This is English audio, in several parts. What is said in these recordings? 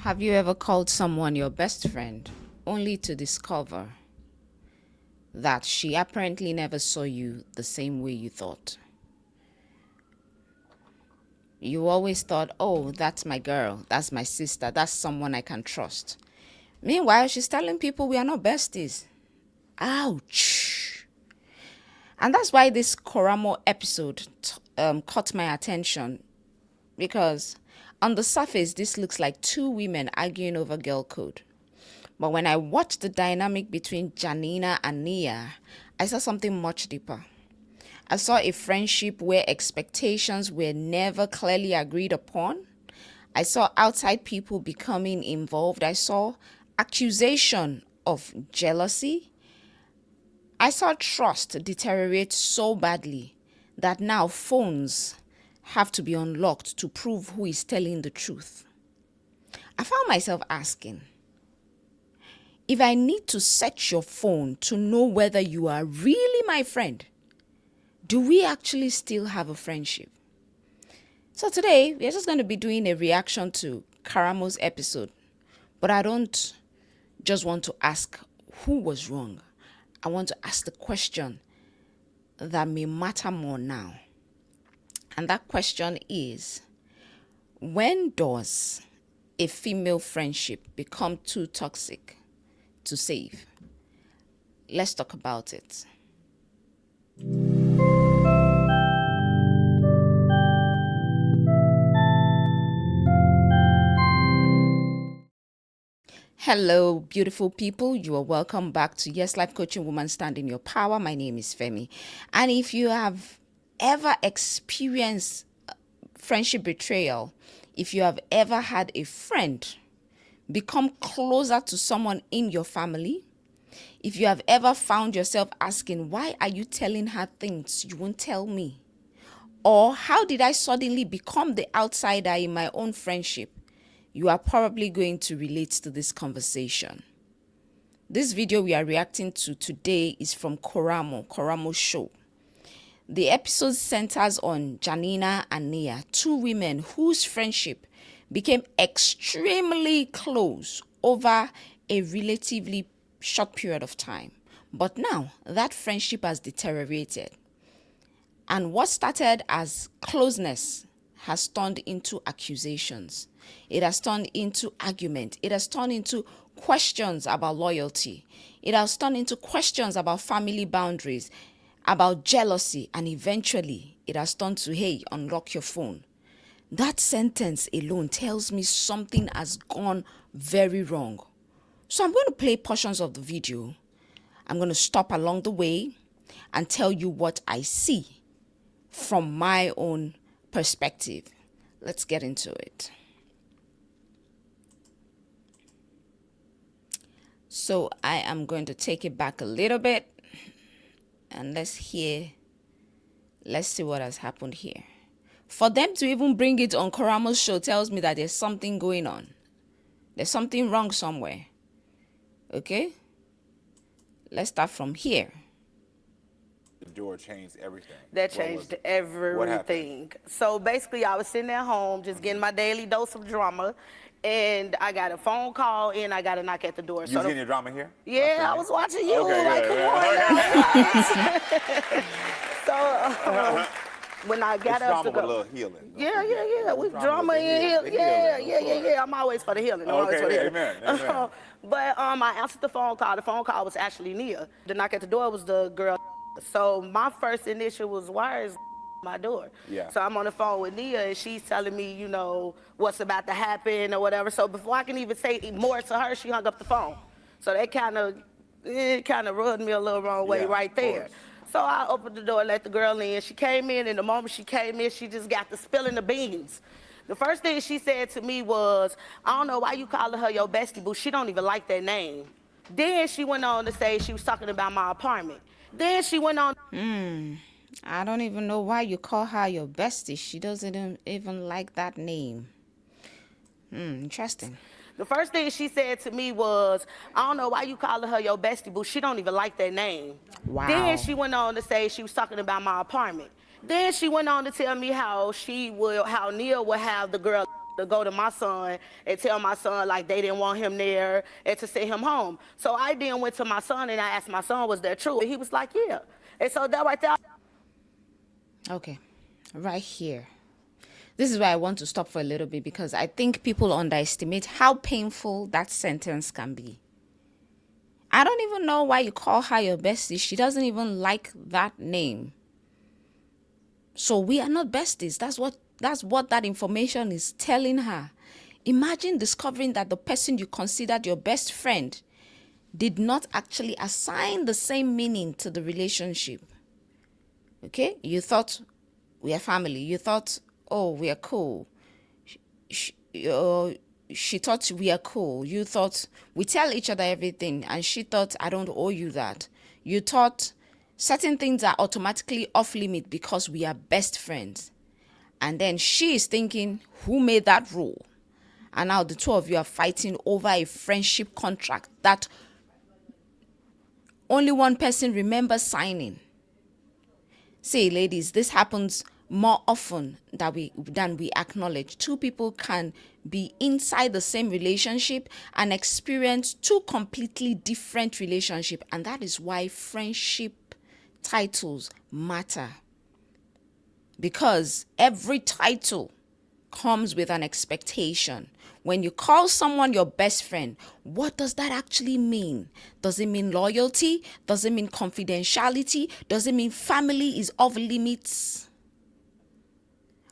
Have you ever called someone your best friend only to discover that she apparently never saw you the same way you thought? You always thought, oh, that's my girl, that's my sister, that's someone I can trust. Meanwhile, she's telling people we are not besties. Ouch. And that's why this Karamo episode caught my attention, because on the surface, this looks like two women arguing over girl code. But when I watched the dynamic between Janina and Nia, I saw something much deeper. I saw a friendship where expectations were never clearly agreed upon. I saw outside people becoming involved. I saw accusation of jealousy. I saw trust deteriorate so badly that now phones have to be unlocked to prove who is telling the truth. I found myself asking, if I need to search your phone to know whether you are really my friend, do we actually still have a friendship? So today, we're just going to be doing a reaction to Karamo's episode. But I don't just want to ask who was wrong. I want to ask the question that may matter more now. And that question is, when does a female friendship become too toxic to save? Let's talk about it. Hello, beautiful people. You are welcome back to Yes Life Coaching Woman Stand in Your Power. My name is Femi. And if you have ever experienced friendship betrayal, if you have ever had a friend become closer to someone in your family, if you have ever found yourself asking, why are you telling her things you won't tell me? Or how did I suddenly become the outsider in my own friendship? You are probably going to relate to this conversation. This video we are reacting to today is from Karamo's show. The episode centers on Janina and Nia, two women whose friendship became extremely close over a relatively short period of time. But now that friendship has deteriorated. And what started as closeness has turned into accusations. It has turned into argument. It has turned into questions about loyalty. It has turned into questions about family boundaries, about jealousy, and eventually it has turned to, hey, unlock your phone. That sentence alone tells me something has gone very wrong. So I'm going to play portions of the video. I'm going to stop along the way and tell you what I see from my own perspective. Let's get into it. So I am going to take it back a little bit and let's see what has happened here. For them to even bring it on Karamo's show tells me that there's something going on. There's something wrong somewhere. Okay? Let's start from here. The door changed everything. That changed everything. So basically, I was sitting at home just getting my daily dose of drama, and I got a phone call and I got a knock at the door. You was getting your drama here? Yeah, I was watching you. Okay, like, good. Come on now. So when I got up to go, a little healing. Yeah. With drama and healing. Yeah. I'm always for the healing. Amen. But I answered the phone call. The phone call was actually Nia. The knock at the door was the girl. So my first initial was, why is my door? Yeah. So I'm on the phone with Nia and she's telling me, you know, what's about to happen or whatever. So before I can even say more to her, she hung up the phone. So that kind of rubbed me a little wrong way right there. So I opened the door, let the girl in. She came in, and the moment she came in, she just got to spilling the beans. The first thing she said to me was, I don't know why you calling her your bestie, boo. She don't even like that name. Then she went on to say she was talking about my apartment. Then she went on. I don't even know why you call her your bestie. She doesn't even like that name. Interesting. The first thing she said to me was, I don't know why you calling her your bestie, boo. She don't even like that name. Wow. Then she went on to say she was talking about my apartment. Then she went on to tell me how Nia would have the girl to go to my son and tell my son like they didn't want him there and to send him home. So I then went to my son and I asked my son, was that true? And he was like, yeah. And so that right there. Okay, right here. This is where I want to stop for a little bit because I think people underestimate how painful that sentence can be. I don't even know why you call her your bestie. She doesn't even like that name. So we are not besties. That's what that information is telling her. Imagine discovering that the person you considered your best friend did not actually assign the same meaning to the relationship. Okay? You thought we are family. You thought, oh, we are cool. She thought we are cool. You thought we tell each other everything. And she thought, I don't owe you that. You thought certain things are automatically off limit because we are best friends. And then she is thinking, who made that rule? And now the two of you are fighting over a friendship contract that only one person remembers signing. See, ladies, this happens more often than we acknowledge. Two people can be inside the same relationship and experience two completely different relationships. And that is why friendship titles matter. Because every title comes with an expectation. When you call someone your best friend, what does that actually mean? Does it mean loyalty? Does it mean confidentiality? Does it mean family is off limits?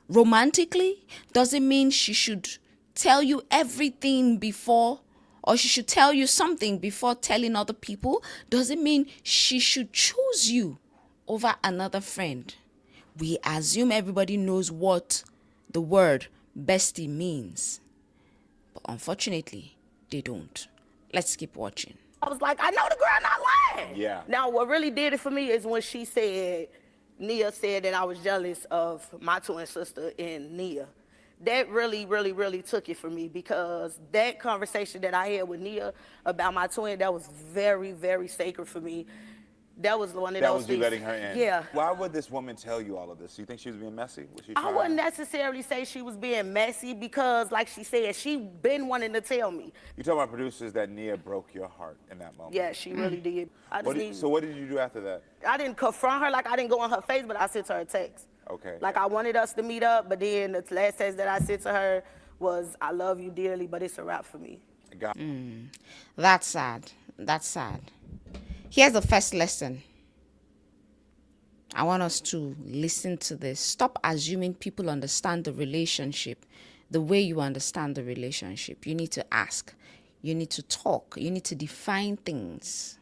Romantically, does it mean she should tell you everything before, or she should tell you something before telling other people? Does it mean she should choose you over another friend? We assume everybody knows what the word bestie means. But unfortunately, they don't. Let's keep watching. I was like, I know the girl not lying. Yeah. Now, what really did it for me is when she said, Nia said that I was jealous of my twin sister and Nia. That really, really, really took it for me because that conversation that I had with Nia about my twin, that was very, very sacred for me. That was one of That those was you things. letting her in. Yeah. Why would this woman tell you all of this? Do you think she was being messy? Was she I trying? wouldn't necessarily say she was being messy because, like she said, she been wanting to tell me. You told my producers that Nia broke your heart in that moment. Yeah, she really did. So what did you do after that? I didn't confront her, like I didn't go in her face, but I sent her a text. Okay. Like I wanted us to meet up, but then the last text that I sent to her was, I love you dearly, but it's a wrap for me. That's sad. That's sad. Here's the first lesson. I want us to listen to this. Stop assuming people understand the relationship the way you understand the relationship. You need to ask. You need to talk. You need to define things.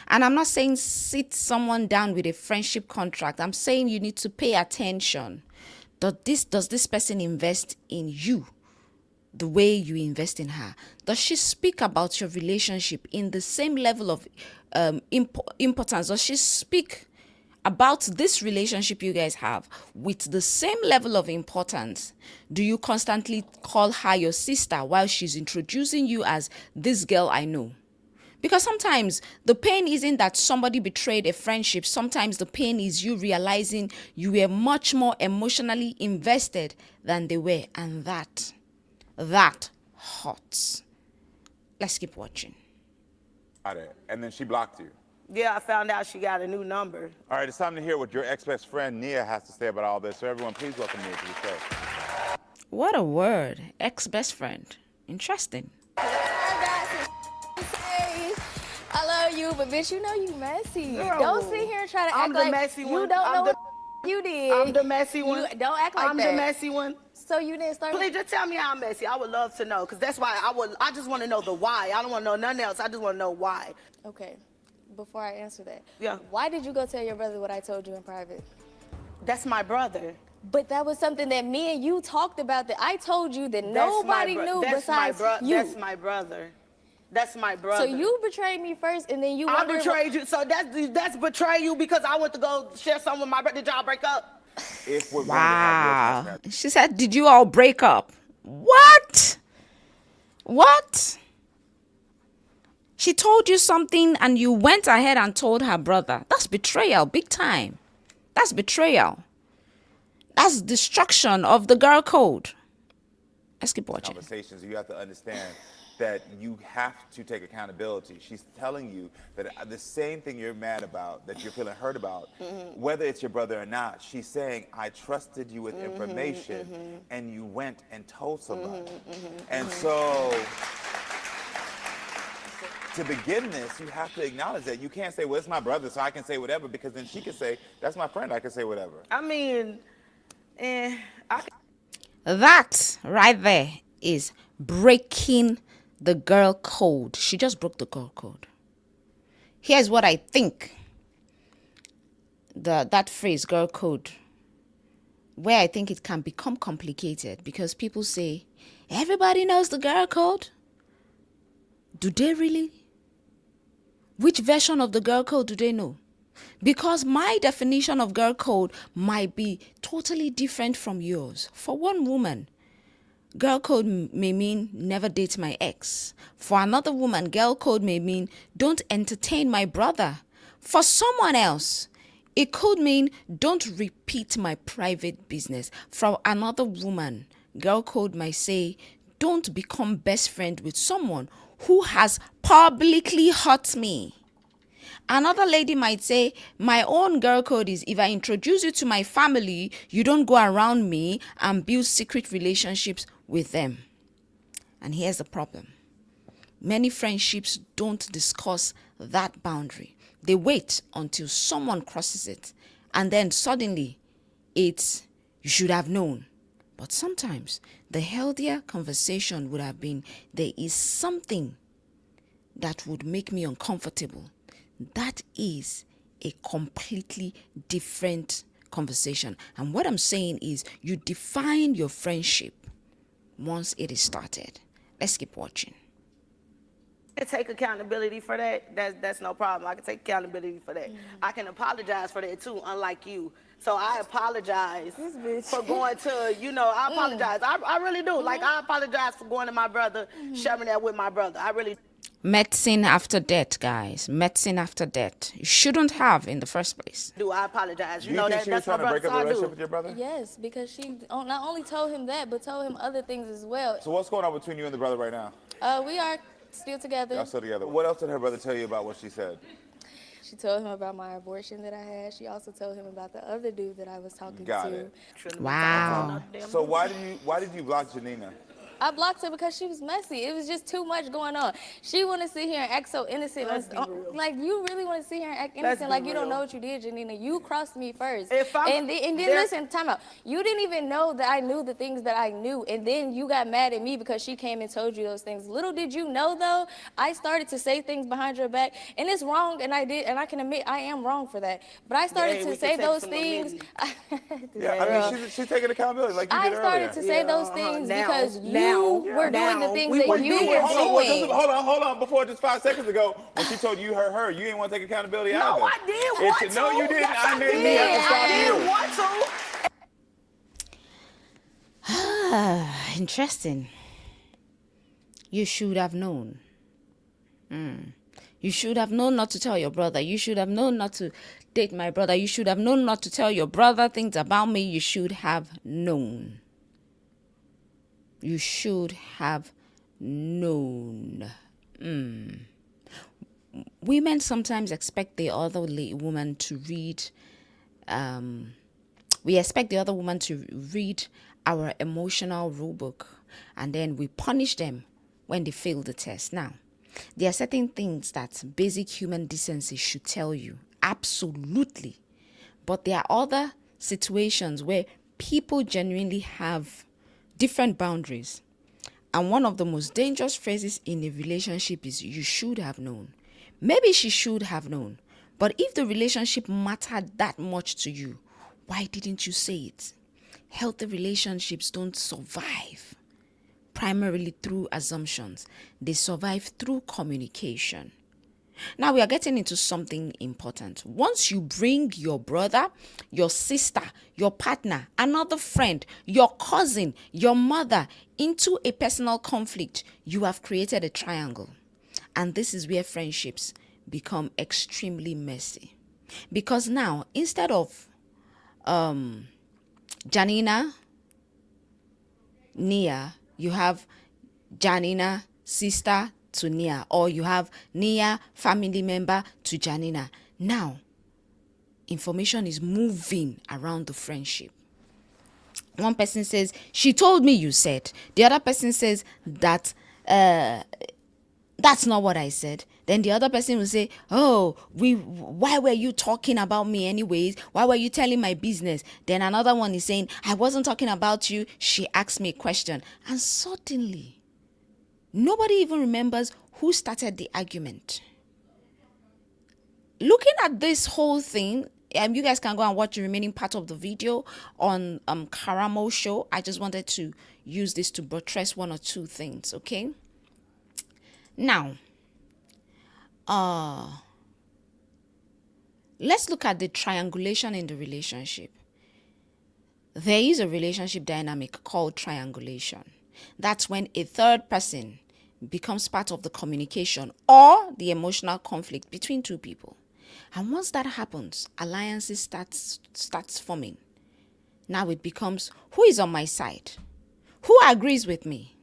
And I'm not saying sit someone down with a friendship contract. I'm saying you need to pay attention. Does this person invest in you the way you invest in her? Does she speak about your relationship in the same level of importance? Does she speak about this relationship you guys have with the same level of importance? Do you constantly call her your sister while she's introducing you as this girl I know? Because sometimes the pain isn't that somebody betrayed a friendship. Sometimes the pain is you realizing you were much more emotionally invested than they were. And that hurts. Let's keep watching. Got it. And then she blocked you. Yeah, I found out she got a new number. All right, it's time to hear what your ex-best friend Nia has to say about all this. So everyone, please welcome Nia to the show. What a word. Ex-best friend. Interesting. I love you, but bitch, you know you messy. Girl, Don't sit here and try to I'm act the like messy you one. don't I'm know the- what you did. I'm the messy one. You don't act like I'm that. the messy one. So you didn't start. Please just tell me how I'm messy. I would love to know, because that's why I just want to know the why. I don't want to know nothing else. I just want to know why. Okay, before I answer that. Yeah. Why did you go tell your brother what I told you in private? That's my brother. But that was something that me and you talked about that I told you that That's nobody my knew that's besides you. That's my brother. That's my brother. So you betrayed me first, and then you. I wondered betrayed you. So that's betray you because I went to go share something with my brother. Did y'all break up? If we're Wow. going to have your She said, did you all break up? What? What? She told you something and you went ahead and told her brother. That's betrayal, big time. That's betrayal. That's destruction of the girl code. Let's keep watching. Conversations, you have to understand that you have to take accountability. She's telling you that the same thing you're mad about, that you're feeling hurt about, whether it's your brother or not, she's saying, I trusted you with information and you went and told somebody. And so, to begin this, you have to acknowledge that. You can't say, well, it's my brother, so I can say whatever, because then she can say, that's my friend, I can say whatever. I mean, That right there is breaking the girl code. She just broke the girl code. Here's what I think. That phrase, girl code, where I think it can become complicated because people say, everybody knows the girl code. Do they really? Which version of the girl code do they know? Because my definition of girl code might be totally different from yours. For one woman, girl code may mean never date my ex. For another woman, girl code may mean don't entertain my brother. For someone else, it could mean don't repeat my private business. For another woman, girl code might say don't become best friend with someone who has publicly hurt me. Another lady might say, my own girl code is if I introduce you to my family, you don't go around me and build secret relationships with them. And here's the problem. Many friendships don't discuss that boundary. They wait until someone crosses it. And then suddenly, it's, you should have known. But sometimes, the healthier conversation would have been, there is something that would make me uncomfortable. That is a completely different conversation. And what I'm saying is you define your friendship once it is started. Let's keep watching. I can take accountability for that. That's no problem. I can take accountability for that. I can apologize for that too, unlike you. So I apologize for going to, I apologize. I really do. Like, I apologize for going to my brother, sharing that with my brother. I really do. Medicine after death, guys. Medicine after death. You shouldn't have in the first place. I apologize. Do you think she was that's my trying to break brother, up the so I relationship do. with your brother? Yes, because she not only told him that, but told him other things as well. So what's going on between you and the brother right now? We are still together. Y'all still together. What else did her brother tell you about what she said? She told him about my abortion that I had. She also told him about the other dude that I was talking Got to. it. Wow. So why did you block Janina? I blocked her because she was messy. It was just too much going on. She want to sit here and act so innocent. Let's be real. Like, you really want to sit here and act Let's innocent be like you don't real. know what you did, Janina. You crossed me first. If I'm- and then there- listen, time out. You didn't even know that I knew the things that I knew. And then you got mad at me because she came and told you those things. Little did you know, though, I started to say things behind your back. And it's wrong, and I can admit I am wrong for that. But I started to we say can those take some things. Yeah, I mean, she's taking accountability like you I did started earlier. to say those things Now, because now, you were doing the now, things we that wouldn't you be were here. doing. Hold on. Before just 5 seconds ago, when she told you hurt her, you didn't want to take accountability either. No, I did want to. No, you didn't. Yes, I made me did. have to stop I you. did want to. Interesting. You should have known. You should have known not to tell your brother. You should have known not to date my brother. You should have known not to tell your brother things about me. You should have known. You should have known. Women sometimes expect the other woman to read. We expect the other woman to read our emotional rulebook, and then we punish them when they fail the test. Now, there are certain things that basic human decency should tell you. Absolutely. But there are other situations where people genuinely have different boundaries. And one of the most dangerous phrases in a relationship is you should have known. Maybe she should have known. But if the relationship mattered that much to you, why didn't you say it? Healthy relationships don't survive primarily through assumptions. They survive through communication. Now we are getting into something important. Once you bring your brother, your sister, your partner, another friend, your cousin, your mother into a personal conflict, you have created a triangle. And this is where friendships become extremely messy. Because now, instead of Janina, Nia, you have Janina, sister to Nia, or you have Nia, family member to Janina. Now, information is moving around the friendship. One person says, she told me you said. The other person says that that's not what I said. Then the other person will say, oh, why were you talking about me anyways? Why were you telling my business? Then another one is saying, I wasn't talking about you. She asked me a question. And suddenly, nobody even remembers who started the argument. Looking at this whole thing, you guys can go and watch the remaining part of the video on Karamo show. I just wanted to use this to buttress one or two things, okay? Now, let's look at the triangulation in the relationship. There is a relationship dynamic called triangulation. That's when a third person becomes part of the communication or the emotional conflict between two people. And once that happens, alliances starts forming. Now it becomes, who is on my side? Who agrees with me?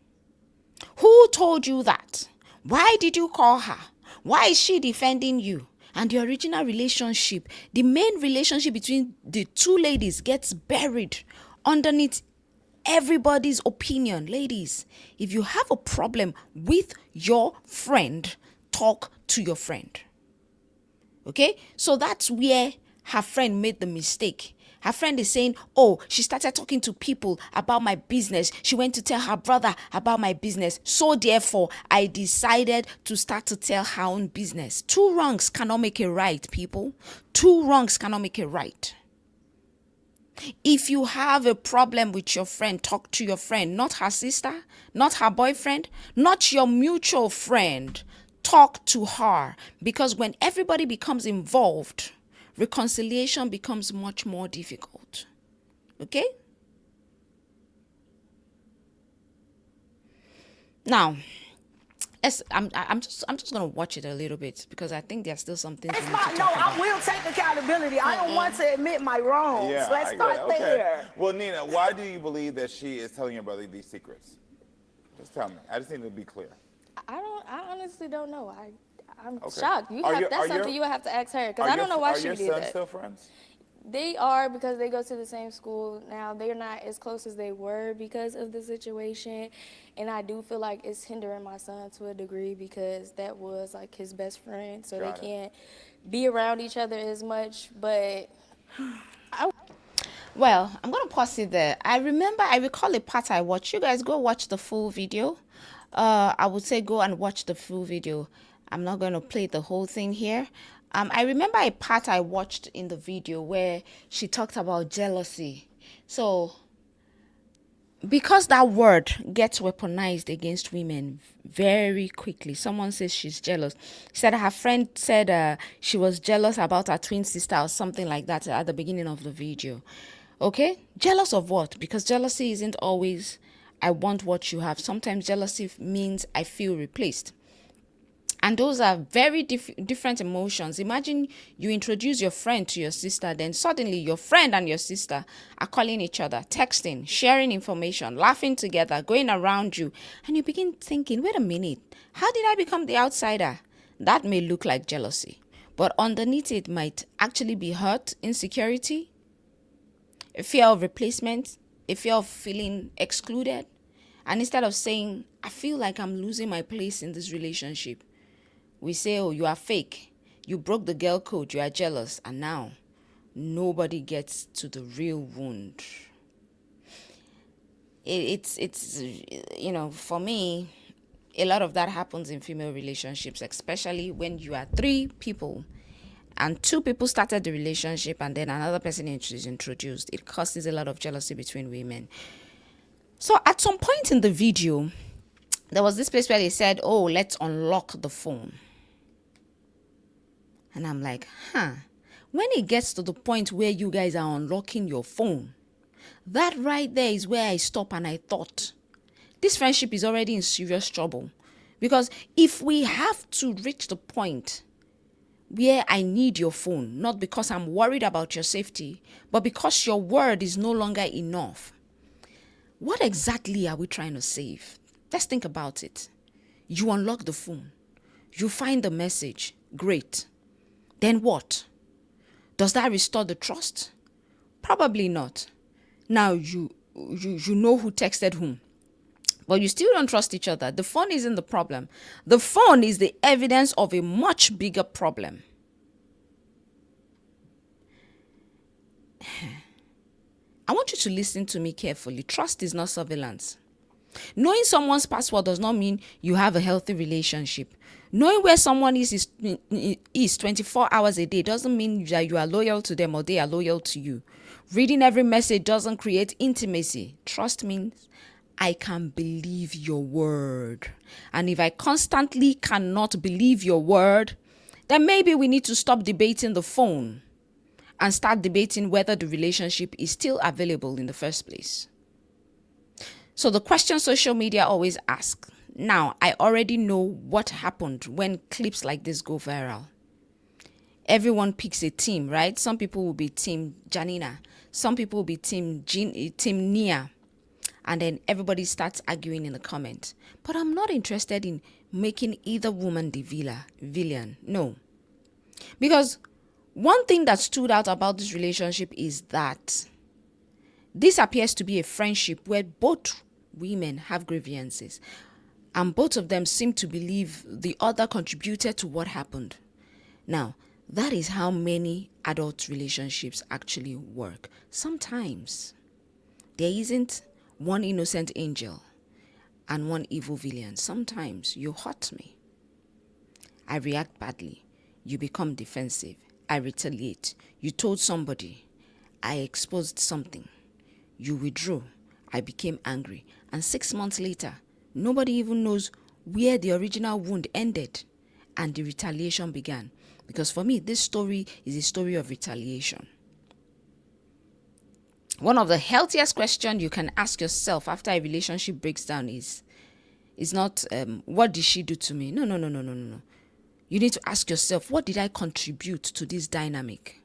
Who told you that? Why did you call her? Why is she defending you? And the original relationship, the main relationship between the two ladies, gets buried underneath everybody's opinion. Ladies, if you have a problem with your friend, talk to your friend. Okay? So that's where her friend made the mistake. Her friend is saying, oh, she started talking to people about my business. She went to tell her brother about my business. So therefore, I decided to start to tell her own business. Two wrongs cannot make a right, people. Two wrongs cannot make a right. If you have a problem with your friend, talk to your friend, not her sister, not her boyfriend, not your mutual friend. Talk to her, because when everybody becomes involved, reconciliation becomes much more difficult. Okay? Now, I'm just gonna watch it a little bit because I think there's still some things we need to talk about. I will take accountability. I don't want to admit my wrongs. Yeah, Let's start okay. there. Well, Nina, why do you believe that she is telling your brother these secrets? Just tell me. I just need to be clear. I honestly don't know. I'm Okay. shocked. That's something you would have to ask her, because I don't know why she did that. Are your sons still friends? They are, because they go to the same school now. They're not as close as they were because of the situation, and I do feel like it's hindering my son to a degree because that was like his best friend, so they can't be around each other as much. But well, I'm gonna pause it there. I recall a part I watched. You guys go watch the full video. I would say go and watch the full video. I'm not going to play the whole thing here. I remember a part I watched in the video where she talked about jealousy. So, because that word gets weaponized against women very quickly, someone says she's jealous. She said her friend said she was jealous about her twin sister or something like that at the beginning of the video. Okay? Jealous of what? Because jealousy isn't always, I want what you have. Sometimes jealousy means I feel replaced. And those are very different emotions. Imagine you introduce your friend to your sister, then suddenly your friend and your sister are calling each other, texting, sharing information, laughing together, going around you. And you begin thinking, wait a minute, how did I become the outsider? That may look like jealousy, but underneath it might actually be hurt, insecurity, a fear of replacement, a fear of feeling excluded. And instead of saying, I feel like I'm losing my place in this relationship, we say, oh, you are fake. You broke the girl code. You are jealous. And now, nobody gets to the real wound. It's for me, a lot of that happens in female relationships, especially when you are three people and two people started the relationship and then another person is introduced. It causes a lot of jealousy between women. So at some point in the video, there was this place where they said, oh, let's unlock the phone. And I'm like, when it gets to the point where you guys are unlocking your phone, that right there is where I stop and I thought, this friendship is already in serious trouble. Because if we have to reach the point where I need your phone, not because I'm worried about your safety, but because your word is no longer enough, What exactly are we trying to save? Let's think about it. You unlock the phone. You find the message. Great. Then what? Does that restore the trust? Probably not. Now you know who texted whom. But you still don't trust each other. The phone isn't the problem. The phone is the evidence of a much bigger problem. I want you to listen to me carefully. Trust is not surveillance. Knowing someone's password does not mean you have a healthy relationship. Knowing where someone is 24 hours a day doesn't mean that you are loyal to them or they are loyal to you. Reading every message doesn't create intimacy. Trust means I can believe your word. And if I constantly cannot believe your word, then maybe we need to stop debating the phone and start debating whether the relationship is still available in the first place. So the question social media always asks, now I already know what happened when clips like this go viral. Everyone picks a team, right? Some people will be team Janina. Some people will be team Nia. And then everybody starts arguing in the comments. But I'm not interested in making either woman the villain. No. Because one thing that stood out about this relationship is that this appears to be a friendship where both women have grievances. And both of them seem to believe the other contributed to what happened. Now, that is how many adult relationships actually work. Sometimes there isn't one innocent angel and one evil villain. Sometimes you hurt me. I react badly. You become defensive. I retaliate. You told somebody. I exposed something. You withdrew. I became angry. And 6 months later, nobody even knows where the original wound ended and the retaliation began. Because for me, this story is a story of retaliation. One of the healthiest questions you can ask yourself after a relationship breaks down is not, what did she do to me? No. You need to ask yourself, what did I contribute to this dynamic?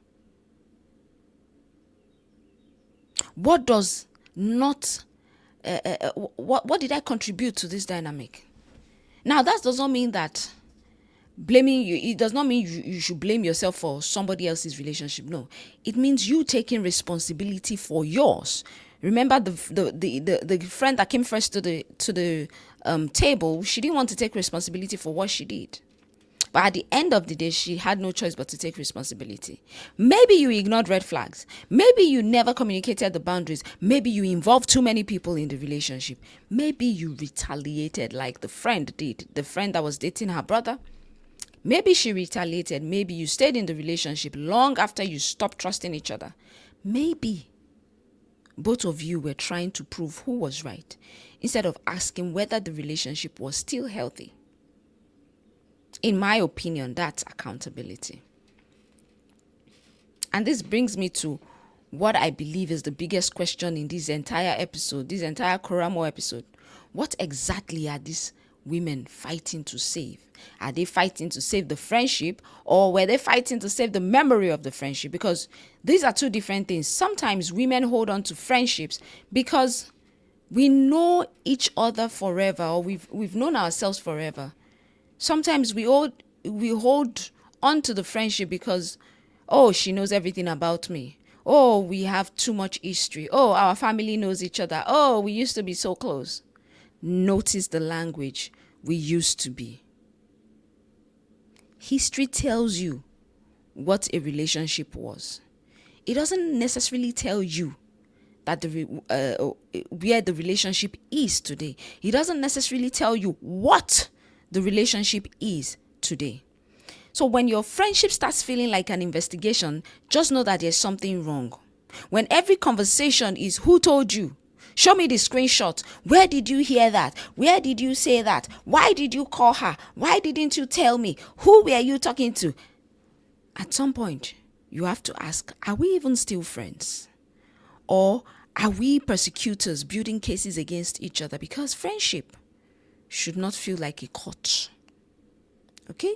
What does not, what did I contribute to this dynamic? Now, that does not mean that blaming you, it does not mean you should blame yourself for somebody else's relationship. No, it means you taking responsibility for yours. Remember the friend that came first to the table, she didn't want to take responsibility for what she did. But at the end of the day, she had no choice but to take responsibility. Maybe you ignored red flags. Maybe you never communicated the boundaries. Maybe you involved too many people in the relationship. Maybe you retaliated like the friend did, the friend that was dating her brother. Maybe she retaliated. Maybe you stayed in the relationship long after you stopped trusting each other. Maybe both of you were trying to prove who was right instead of asking whether the relationship was still healthy. In my opinion, that's accountability. And this brings me to what I believe is the biggest question in this entire episode, this entire Karamo episode. What exactly are these women fighting to save? Are they fighting to save the friendship, or were they fighting to save the memory of the friendship? Because these are two different things. Sometimes women hold on to friendships because we know each other forever, or we've known ourselves forever. Sometimes we hold on to the friendship because, oh, she knows everything about me. Oh, we have too much history. Oh, our family knows each other. Oh, we used to be so close. Notice the language, we used to be. History tells you what a relationship was. It doesn't necessarily tell you that where the relationship is today. It doesn't necessarily tell you what the relationship is today. So when your friendship starts feeling like an investigation, just know that there's something wrong. When every conversation is who told you, show me the screenshot, where did you hear that, where did you say that, why did you call her, why didn't you tell me, who were you talking to? At some point you have to ask, are we even still friends? Or are we persecutors building cases against each other? Because friendship should not feel like a court. Okay?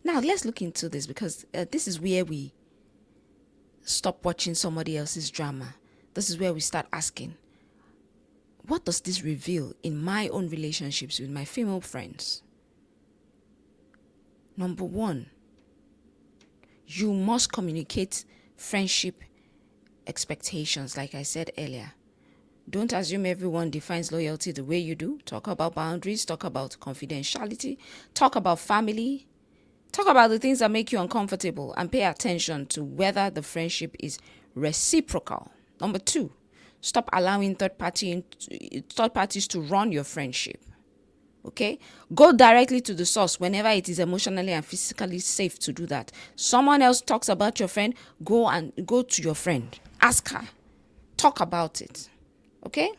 Now let's look into this, because this is where we stop watching somebody else's drama. this is where we start asking, what does this reveal in my own relationships with my female friends? Number one, you must communicate friendship expectations, like I said earlier. Don't assume everyone defines loyalty the way you do. Talk about boundaries, talk about confidentiality, talk about family, talk about the things that make you uncomfortable, and pay attention to whether the friendship is reciprocal. Number two, stop allowing third parties to run your friendship. Okay? Go directly to the source whenever it is emotionally and physically safe to do that. Someone else talks about your friend, go to your friend. Ask her. Talk about it. Okay?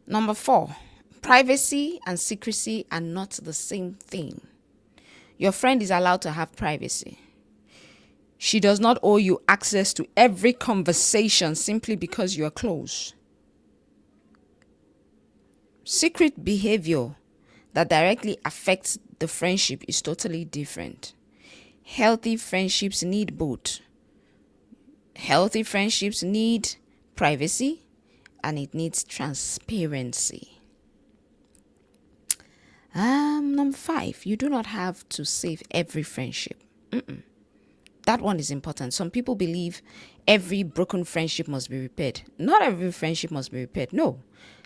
Number four, privacy and secrecy are not the same thing. Your friend is allowed to have privacy. She does not owe you access to every conversation simply because you are close. Secret behavior that directly affects the friendship is totally different. Healthy friendships need both. Healthy friendships need privacy and it needs transparency. Number five, you do not have to save every friendship. That one is important. Some people believe every broken friendship must be repaired. Not every friendship must be repaired. No.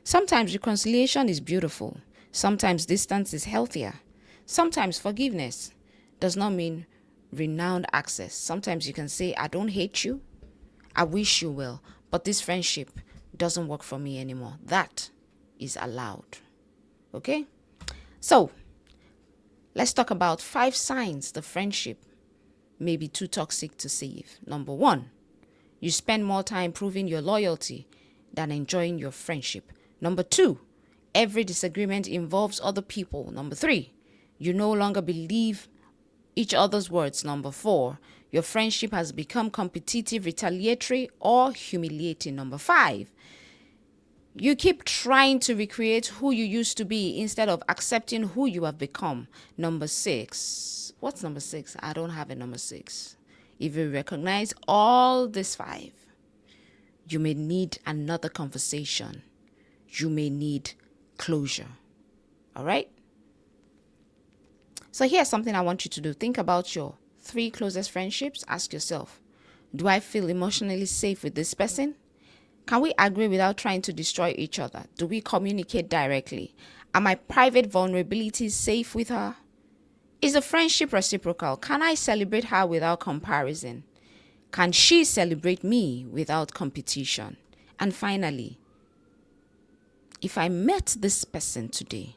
Sometimes reconciliation is beautiful. Sometimes distance is healthier. Sometimes forgiveness does not mean renowned access. Sometimes you can say, I don't hate you. I wish you well. But this friendship doesn't work for me anymore. That is allowed. Okay? So, let's talk about 5 signs the friendship may be too toxic to save. Number 1, you spend more time proving your loyalty than enjoying your friendship. Number 2, every disagreement involves other people. Number 3, you no longer believe each other's words. Number 4, your friendship has become competitive, retaliatory, or humiliating. Number 5, you keep trying to recreate who you used to be instead of accepting who you have become. Number 6. What's number 6? I don't have a number 6. If you recognize all these 5, you may need another conversation. You may need closure. All right? So here's something I want you to do. Think about your 3 closest friendships. Ask yourself, do I feel emotionally safe with this person? Can we agree without trying to destroy each other? Do we communicate directly? Are my private vulnerabilities safe with her? Is the friendship reciprocal? Can I celebrate her without comparison? Can she celebrate me without competition? And finally, if I met this person today,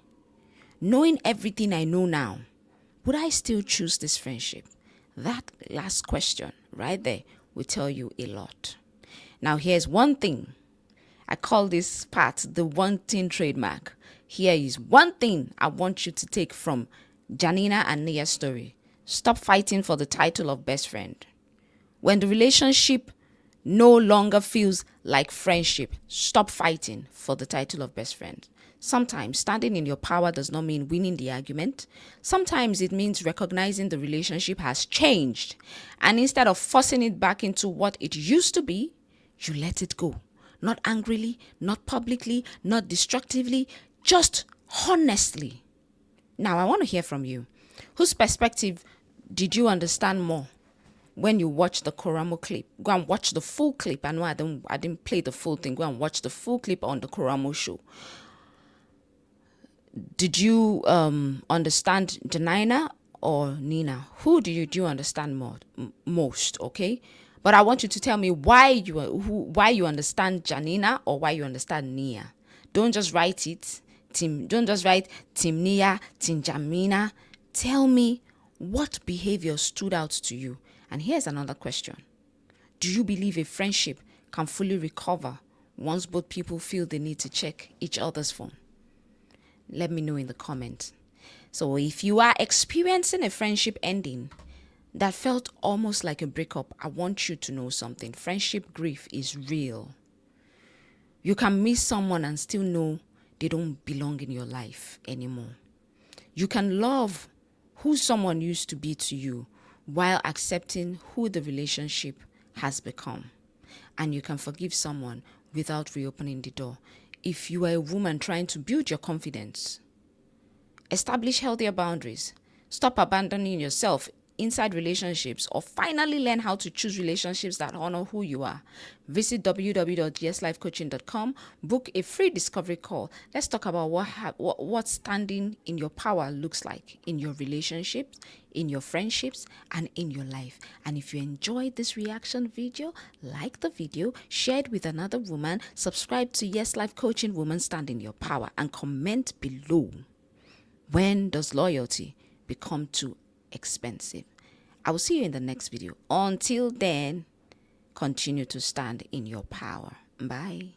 knowing everything I know now, would I still choose this friendship? That last question right there will tell you a lot. Now, here's one thing. I call this part the one thing trademark. Here is one thing I want you to take from Janina and Nia's story. Stop fighting for the title of best friend. When the relationship no longer feels like friendship, stop fighting for the title of best friend. Sometimes standing in your power does not mean winning the argument. Sometimes it means recognizing the relationship has changed. And instead of forcing it back into what it used to be, you let it go. Not angrily, not publicly, not destructively, just honestly. Now, I want to hear from you. Whose perspective did you understand more when you watched the Karamo clip? Go and watch the full clip. I know I didn't play the full thing. Go and watch the full clip on the Karamo show. Did you understand Janina or Nina? Who did you understand most? Okay, but I want you to tell me why you understand Janina or why you understand Nia. Don't just write it. Don't just write Team Nia, Team Janina. Tell me what behavior stood out to you. And here's another question: do you believe a friendship can fully recover once both people feel the need to check each other's phone? Let me know in the comments. So if you are experiencing a friendship ending that felt almost like a breakup, I want you to know something. Friendship grief is real. You can miss someone and still know they don't belong in your life anymore. You can love who someone used to be to you while accepting who the relationship has become. and you can forgive someone without reopening the door. If you are a woman trying to build your confidence, establish healthier boundaries, stop abandoning yourself inside relationships, or finally learn how to choose relationships that honor who you are, visit www.yeslifecoaching.com, book a free discovery call. Let's talk about what standing in your power looks like in your relationships, in your friendships, and in your life. And if you enjoyed this reaction video, like the video, share it with another woman, subscribe to Yes Life Coaching Woman Stand in Your Power, and comment below. When does loyalty become too expensive? I will see you in the next video. Until then, continue to stand in your power. Bye.